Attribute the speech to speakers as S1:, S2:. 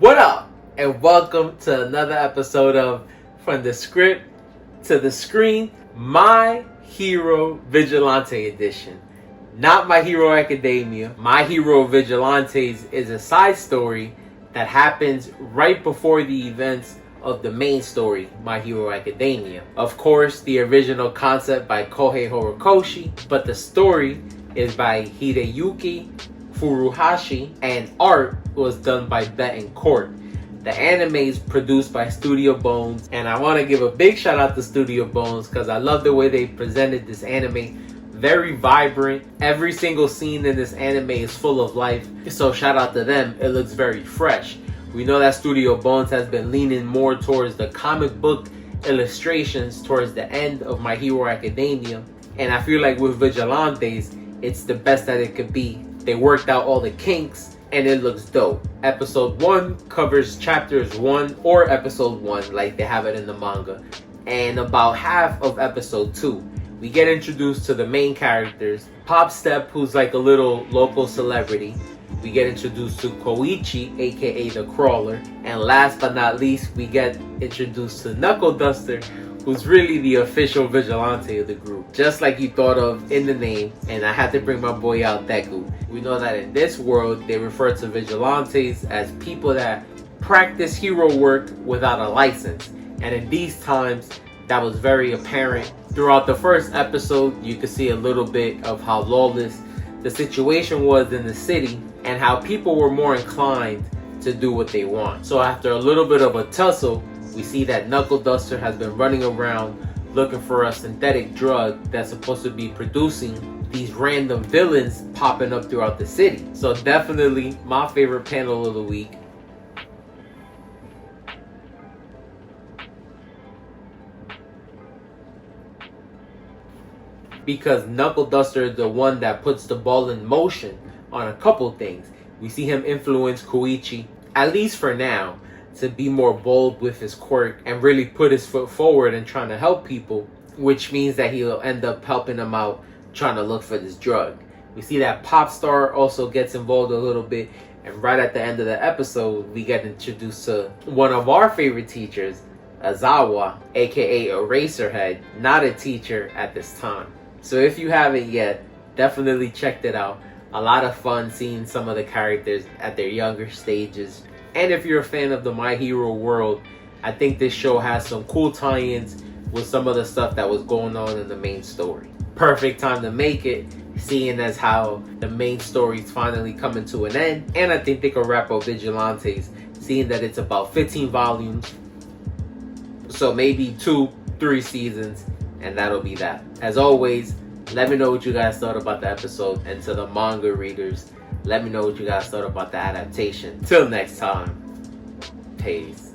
S1: What up? And welcome to another episode of From the Script to the Screen, My Hero Vigilante Edition. Not My Hero Academia. My Hero Vigilantes is a side story that happens right before the events of the main story, My Hero Academia. Of course, the original concept by Kohei Horikoshi, but the story is by Hideyuki Furuhashi, and art was done by Betten Court. The anime is produced by Studio Bones, and I want to give a big shout out to Studio Bones because I love the way they presented this anime. Very vibrant. Every single scene in this anime is full of life, so shout out to them. It looks very fresh. We know that Studio Bones has been leaning more towards the comic book illustrations towards the end of My Hero Academia, and I feel like with Vigilantes, it's the best that it could be. They worked out all the kinks and it looks dope. Episode 1 covers chapters 1 or episode 1 like they have it in the manga, and about half of episode 2. We get introduced to the main characters. Pop Step, who's like a little local celebrity. We get introduced to Koichi, aka the Crawler. And last but not least, we get introduced to Knuckle Duster, who's really the official vigilante of the group. Just like you thought of in the name, and I had to bring my boy out, Deku. We know that in this world, they refer to vigilantes as people that practice hero work without a license. And in these times, that was very apparent. Throughout the first episode, you could see a little bit of how lawless the situation was in the city and how people were more inclined to do what they want. So after a little bit of a tussle, we see that Knuckle Duster has been running around looking for a synthetic drug that's supposed to be producing these random villains popping up throughout the city. So definitely my favorite panel of the week. Because Knuckle Duster is the one that puts the ball in motion on a couple things. We see him influence Koichi, at least for now, to be more bold with his quirk and really put his foot forward and trying to help people, which means that he'll end up helping them out trying to look for this drug. We see that Pop Star also gets involved a little bit, and right at the end of the episode, we get introduced to one of our favorite teachers, Azawa, aka Eraserhead, not a teacher at this time. So if you haven't yet, definitely check it out. A lot of fun seeing some of the characters at their younger stages. And if you're a fan of the My Hero world, I think this show has some cool tie-ins with some of the stuff that was going on in the main story. Perfect time to make it, seeing as how the main story is finally coming to an end. And I think they can wrap up Vigilantes, seeing that it's about 15 volumes. So maybe 2-3 seasons, and that'll be that. As always, let me know what you guys thought about the episode, and to the manga readers, let me know what you guys thought about the adaptation. Till next time, peace.